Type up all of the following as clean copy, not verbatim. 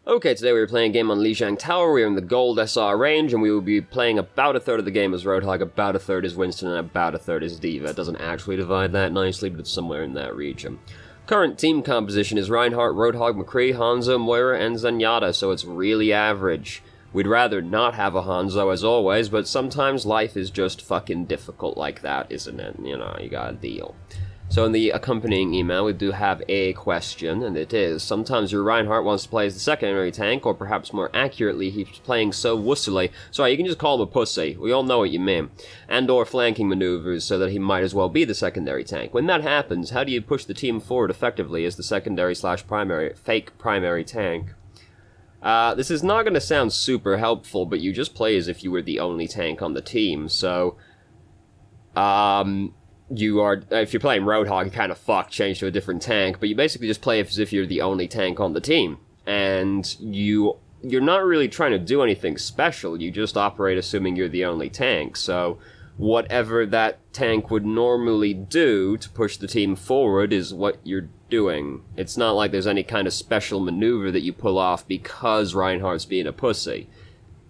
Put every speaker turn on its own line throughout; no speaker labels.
Okay, today we are playing a game on Lijiang Tower. We are in the gold SR range, and we will be playing about a third of the game as Roadhog, about a third as Winston, and about a third as D.Va. It doesn't actually divide that nicely, but it's somewhere in that region. Current team composition is Reinhardt, Roadhog, McCree, Hanzo, Moira, and Zenyatta, so it's really average. We'd rather not have a Hanzo as always, but sometimes life is just fucking difficult like that, isn't it? You know, you gotta deal. So in the accompanying email, we do have a question, and it is, sometimes your Reinhardt wants to play as the secondary tank, or perhaps more accurately, he's playing so wussily. Sorry, you can just call him a pussy. We all know what you mean. And or flanking maneuvers, so that he might as well be the secondary tank. When that happens, how do you push the team forward effectively as the secondary/primary, fake primary tank? This is not going to sound super helpful, but you just play as if you were the only tank on the team, so... You are, if you're playing Roadhog, you kind of change to a different tank, but you basically just play as if you're the only tank on the team. And you're not really trying to do anything special, you just operate assuming you're the only tank, so whatever that tank would normally do to push the team forward is what you're doing. It's not like there's any kind of special maneuver that you pull off because Reinhardt's being a pussy.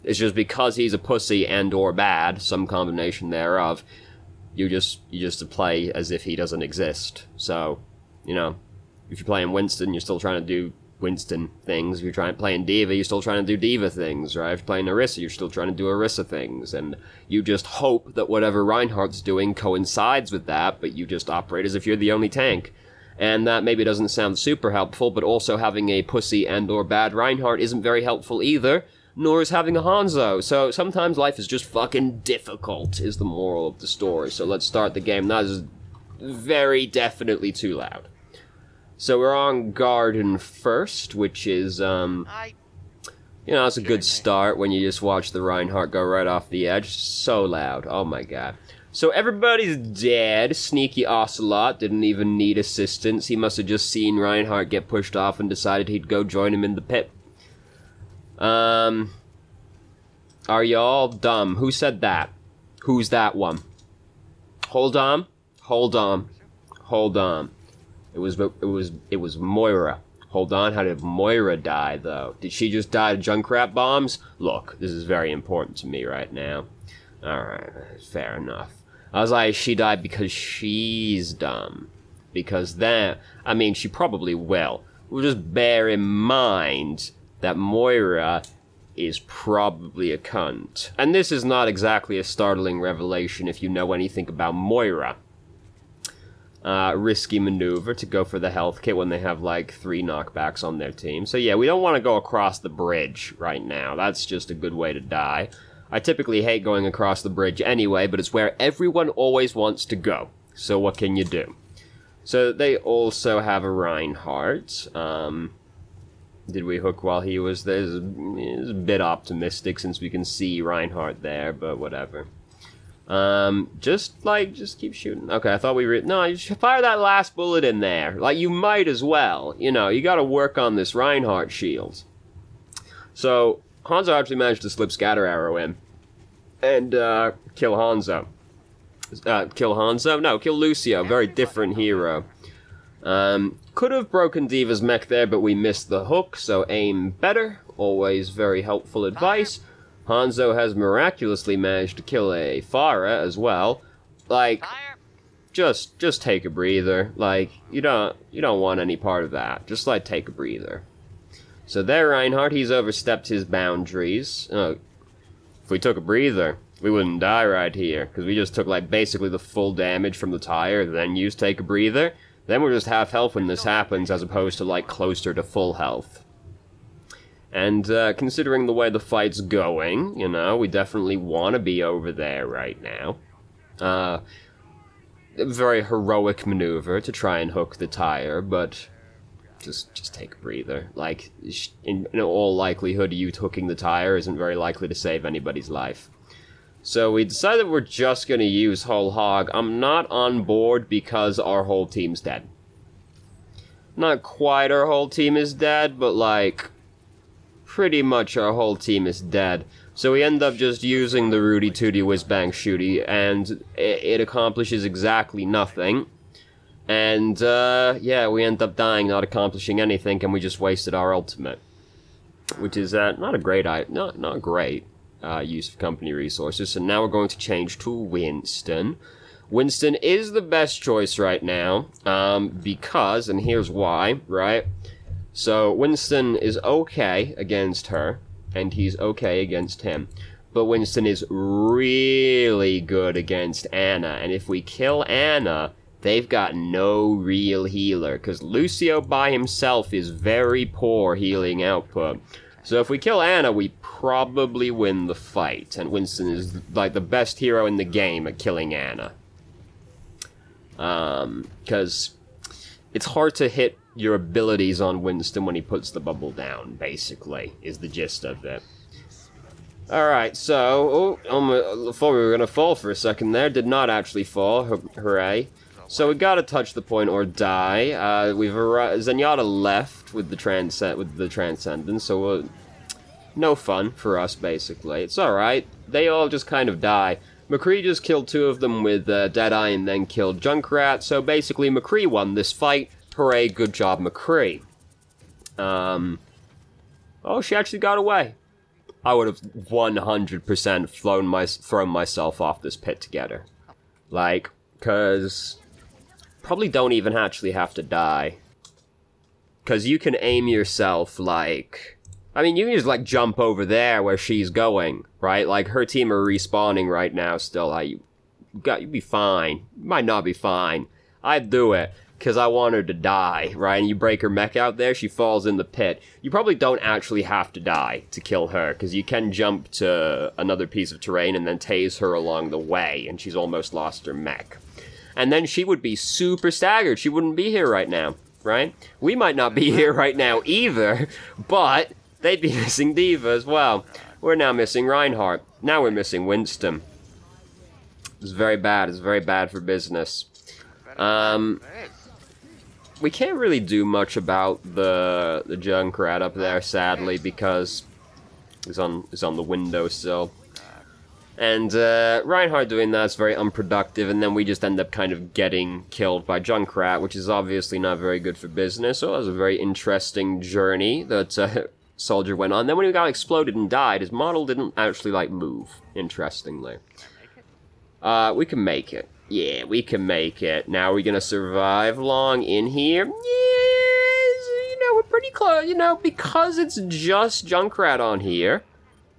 It's just because he's a pussy and or bad, some combination thereof, you just play as if he doesn't exist. So, you know, if you're playing Winston, you're still trying to do Winston things. If you're playing D.Va, you're still trying to do D.Va things, right? If you're playing Orisa, you're still trying to do Orisa things. And you just hope that whatever Reinhardt's doing coincides with that, but you just operate as if you're the only tank. And that maybe doesn't sound super helpful, but also having a pussy and or bad Reinhardt isn't very helpful either, nor is having a Hanzo. So sometimes life is just fucking difficult, is the moral of the story. So let's start the game. That is very definitely too loud. So we're on Garden first, which is, you know, it's a good start when you just watch the Reinhardt go right off the edge. So loud. Oh my god. So everybody's dead. Sneaky Ocelot didn't even need assistance. He must have just seen Reinhardt get pushed off and decided he'd go join him in the pit. Are y'all dumb? Who said that? Who's that one? Hold on. Hold on. Hold on. It was Moira. Hold on, how did Moira die, though? Did she just die to Junkrat bombs? Look, this is very important to me right now. Alright, fair enough. I was like, she died because she's dumb. Because then, I mean, she probably will. We'll just bear in mind that Moira is probably a cunt. And this is not exactly a startling revelation if you know anything about Moira. Risky maneuver to go for the health kit when they have like 3 knockbacks on their team. So yeah, we don't want to go across the bridge right now. That's just a good way to die. I typically hate going across the bridge anyway, but it's where everyone always wants to go. So what can you do? So they also have a Reinhardt. Did we hook while he was there? It's a bit optimistic since we can see Reinhardt there, but whatever. Just keep shooting. Okay, I thought no, you should fire that last bullet in there. Like, you might as well. You know, you gotta work on this Reinhardt shield. So, Hanzo actually managed to slip Scatter Arrow in. And, kill Hanzo. Kill Hanzo? No, kill Lucio. Very different hero. Could have broken D.Va's mech there, but we missed the hook, so aim better. Always very helpful advice. Hanzo has miraculously managed to kill a Pharah as well. Like, just take a breather. Like, you don't want any part of that. Just, like, take a breather. So there, Reinhardt, he's overstepped his boundaries. If we took a breather, we wouldn't die right here, because we just took, like, basically the full damage from the tire, then used take a breather. Then we're just half health when this happens, as opposed to, like, closer to full health. And, considering the way the fight's going, you know, we definitely want to be over there right now. A very heroic maneuver to try and hook the tire, but just take a breather. Like, in all likelihood, you hooking the tire isn't very likely to save anybody's life. So we decided we're just going to use whole hog. I'm not on board because our whole team's dead. Not quite our whole team is dead, but like, pretty much our whole team is dead. So we end up just using the Rudy Tooty Whizbang Shooty, and it accomplishes exactly nothing. And, yeah, we end up dying, not accomplishing anything, and we just wasted our ultimate. which is not a great not great use of company resources. So now we're going to change to Winston. Winston is the best choice right now, because, and here's why, right? So Winston is okay against her, and he's okay against him. But Winston is really good against Anna, and if we kill Anna, they've got no real healer, because Lucio by himself is very poor healing output. So if we kill Anna, we probably win the fight, and Winston is like the best hero in the game at killing Anna. Because it's hard to hit your abilities on Winston when he puts the bubble down, basically, is the gist of it. Alright, so, I thought we were gonna fall for a second there, did not actually fall, hooray. So we gotta touch the point or die. We've Zenyatta left with the Transcendence, so no fun for us, basically. It's alright, they all just kind of die. McCree just killed 2 of them with Deadeye and then killed Junkrat, so basically McCree won this fight. Hooray, good job, McCree. Oh, she actually got away. I would have 100% thrown myself off this pit together. Like, cause probably don't even actually have to die. Cause you can aim yourself like, I mean, you can just like jump over there where she's going, right? Like her team are respawning right now still. You'd be fine. You might not be fine. I'd do it. Because I want her to die, right? And you break her mech out there, she falls in the pit. You probably don't actually have to die to kill her, because you can jump to another piece of terrain and then tase her along the way, and she's almost lost her mech. And then she would be super staggered. She wouldn't be here right now, right? We might not be here right now either, but they'd be missing D.Va as well. We're now missing Reinhardt. Now we're missing Winston. It's very bad. It's very bad for business. We can't really do much about the Junkrat up there, sadly, because he's on the windowsill. And Reinhardt doing that's very unproductive, and then we just end up kind of getting killed by Junkrat, which is obviously not very good for business. So it was a very interesting journey that Soldier went on. Then when he got exploded and died, his model didn't actually, like, move, interestingly. We can make it. Yeah, we can make it. Now we're gonna survive long in here. Yeah, you know, we're pretty close. You know, because it's just Junkrat on here,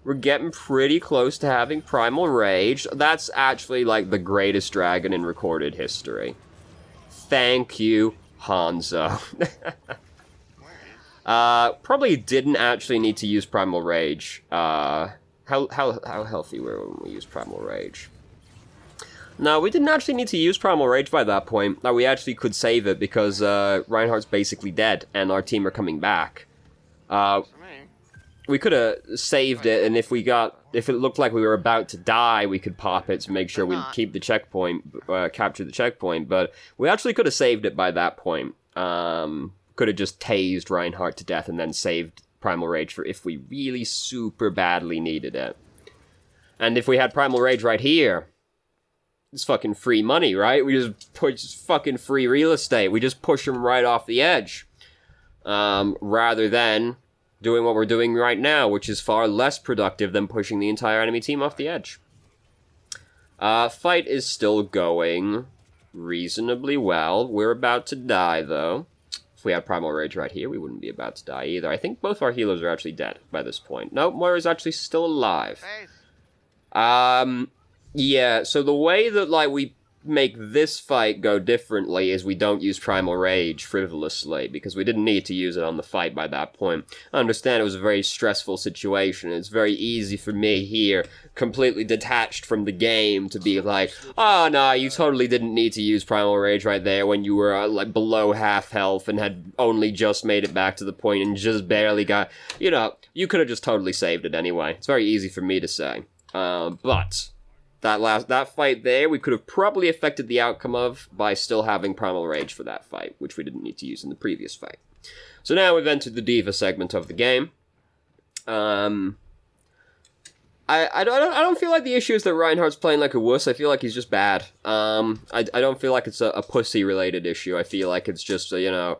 we're getting pretty close to having Primal Rage. That's actually, like, the greatest dragon in recorded history. Thank you, Hanzo. Probably didn't actually need to use Primal Rage. How healthy were we when we used Primal Rage? No, we didn't actually need to use Primal Rage by that point. We actually could save it because Reinhardt's basically dead and our team are coming back. We could have saved it, and if it looked like we were about to die, we could pop it to make sure we keep the checkpoint, capture the checkpoint. But we actually could have saved it by that point. Could have just tased Reinhardt to death and then saved Primal Rage for if we really super badly needed it. And if we had Primal Rage right here, it's fucking free money, right? We just push fucking free real estate. We just push them right off the edge. Rather than doing what we're doing right now, which is far less productive than pushing the entire enemy team off the edge. Fight is still going reasonably well. We're about to die, though. If we had Primal Rage right here, we wouldn't be about to die either. I think both our healers are actually dead by this point. Nope, Moira's actually still alive. Yeah, so the way that, like, we make this fight go differently is we don't use Primal Rage frivolously, because we didn't need to use it on the fight by that point. I understand it was a very stressful situation. It's very easy for me here, completely detached from the game, to be like, oh, no, you totally didn't need to use Primal Rage right there when you were, like, below half health and had only just made it back to the point and just barely got... You know, you could have just totally saved it anyway. It's very easy for me to say. But... That fight there, we could have probably affected the outcome of by still having Primal Rage for that fight, which we didn't need to use in the previous fight. So now we've entered the D.Va segment of the game. I don't feel like the issue is that Reinhardt's playing like a wuss. I feel like he's just bad. I don't feel like it's a pussy-related issue. I feel like it's just, you know...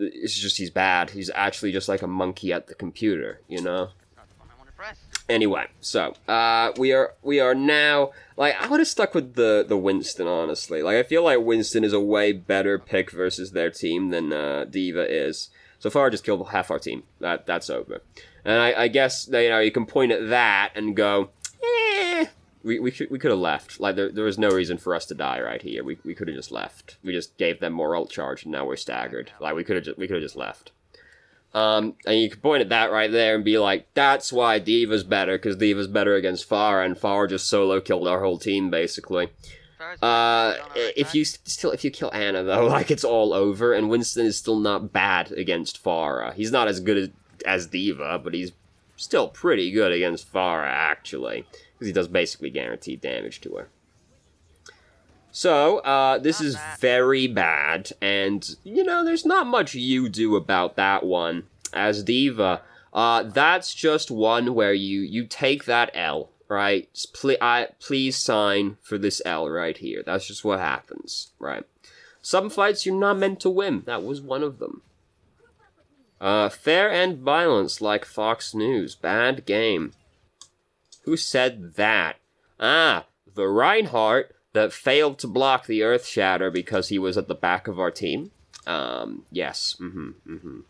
it's just he's bad. He's actually just like a monkey at the computer, you know?
That's not the one I want to press.
Anyway, so, we are now, like, I would have stuck with the Winston, honestly. Like, I feel like Winston is a way better pick versus their team than, D.Va is. So far, I just killed half our team. That's over. And I guess, you know, you can point at that and go, we could have left. Like, there was no reason for us to die right here. We could have just left. We just gave them more ult charge, and now we're staggered. Like, we could have just left. And you could point at that right there and be like, that's why D.Va's better, because D.Va's better against Pharah, and Pharah just solo killed our whole team, basically. If you kill Ana, though, like, it's all over, and Winston is still not bad against Pharah. He's not as good as D.Va, but he's still pretty good against Pharah, actually, because he does basically guaranteed damage to her. So, this is very bad, and, you know, there's not much you do about that one as D.Va. That's just one where you take that L, right? Please sign for this L right here. That's just what happens, right? Some fights you're not meant to win. That was one of them. Fair and violence like Fox News. Bad game. Who said that? Ah, the Reinhardt that failed to block the Earth Shatter because he was at the back of our team. Yes. You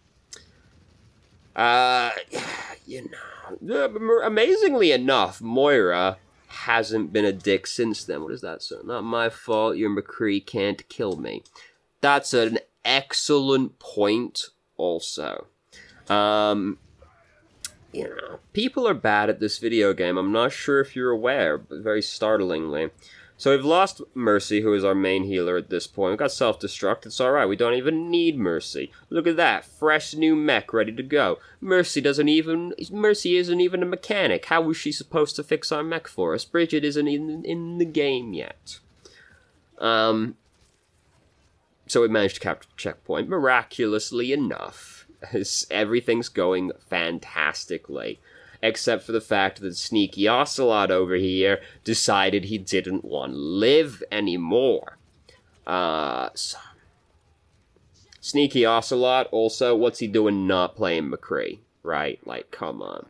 know, amazingly enough, Moira hasn't been a dick since then. What is that, sir? Not my fault, your McCree can't kill me. That's an excellent point also. You know, people are bad at this video game. I'm not sure if you're aware, but very startlingly. So we've lost Mercy, who is our main healer at this point. We've got self-destruct. It's alright. We don't even need Mercy. Look at that. Fresh new mech ready to go. Mercy isn't even a mechanic. How was she supposed to fix our mech for us? Bridget isn't in the game yet. So we managed to capture the checkpoint. Miraculously enough. Everything's going fantastically. Except for the fact that Sneaky Ocelot over here decided he didn't want to live anymore. So. Sneaky Ocelot, also, what's he doing not playing McCree? Right? Like, come on.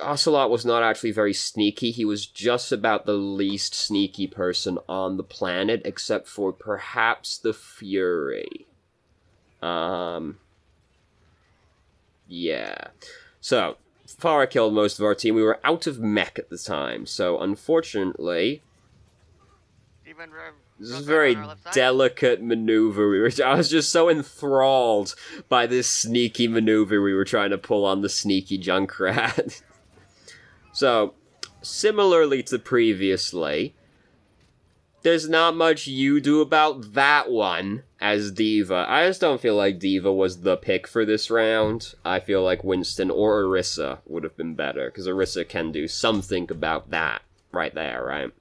Ocelot was not actually very sneaky. He was just about the least sneaky person on the planet, except for perhaps the Fury. Yeah. So, Pharah killed most of our team. We were out of mech at the time, so unfortunately, this is a very delicate maneuver. I was just so enthralled by this sneaky maneuver we were trying to pull on the sneaky Junkrat. So, similarly to previously, there's not much you do about that one as D.Va. I just don't feel like D.Va was the pick for this round. I feel like Winston or Orisa would have been better, because Orisa can do something about that right there, right?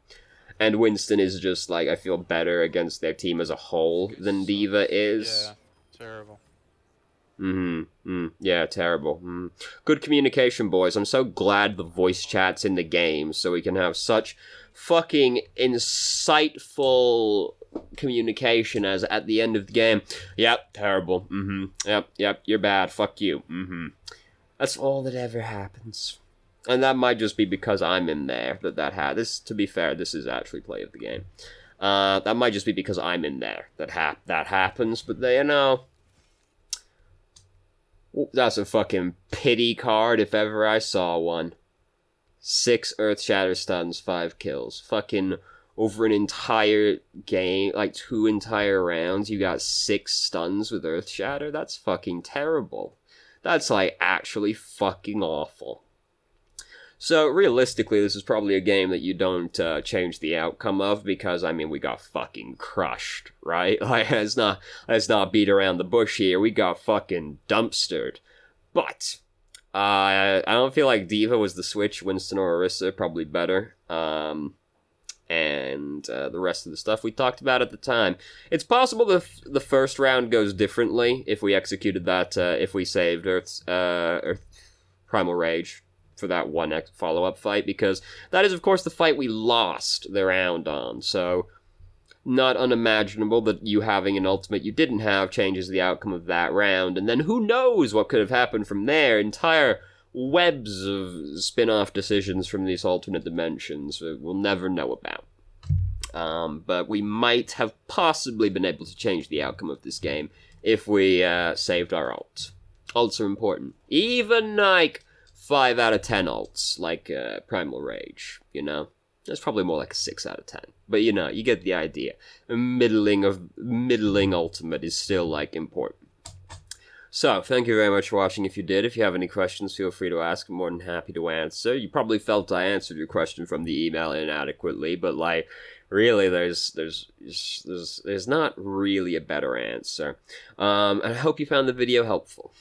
And Winston is just, like, I feel better against their team as a whole than D.Va is.
Yeah, terrible.
Yeah, terrible. Good communication, boys. I'm so glad the voice chat's in the game, so we can have such fucking insightful communication as at the end of the game. Yep, terrible. Yep, you're bad. Fuck you. That's all that ever happens. And that might just be because I'm in there this, to be fair, this is actually play of the game. That might just be because I'm in there that happens, but they, you know, that's a fucking pity card if ever I saw one. 6 Earth Shatter stuns, 5 kills. Fucking over an entire game, like 2 entire rounds, you got 6 stuns with Earth Shatter? That's fucking terrible. That's, like, actually fucking awful. So, realistically, this is probably a game that you don't change the outcome of, because, I mean, we got fucking crushed, right? Like, let's not beat around the bush here. We got fucking dumpstered. But I don't feel like D.Va was the switch. Winston or Orisa, probably better. And the rest of the stuff we talked about at the time. It's possible the first round goes differently if we executed that, if we saved Earth Primal Rage for that one follow-up fight, because that is, of course, the fight we lost the round on. So not unimaginable that you having an ultimate you didn't have changes the outcome of that round, and then who knows what could have happened from there. Entire webs of spin-off decisions from these alternate dimensions we'll never know about. But we might have possibly been able to change the outcome of this game if we saved our ults. Ults are important. Even, like, 5 out of 10 ults, like Primal Rage, you know? That's probably more like a 6 out of 10. But, you know, you get the idea. A middling ultimate is still, like, important. So, thank you very much for watching if you did. If you have any questions, feel free to ask. I'm more than happy to answer. You probably felt I answered your question from the email inadequately, but, like, really, there's not really a better answer. And I hope you found the video helpful.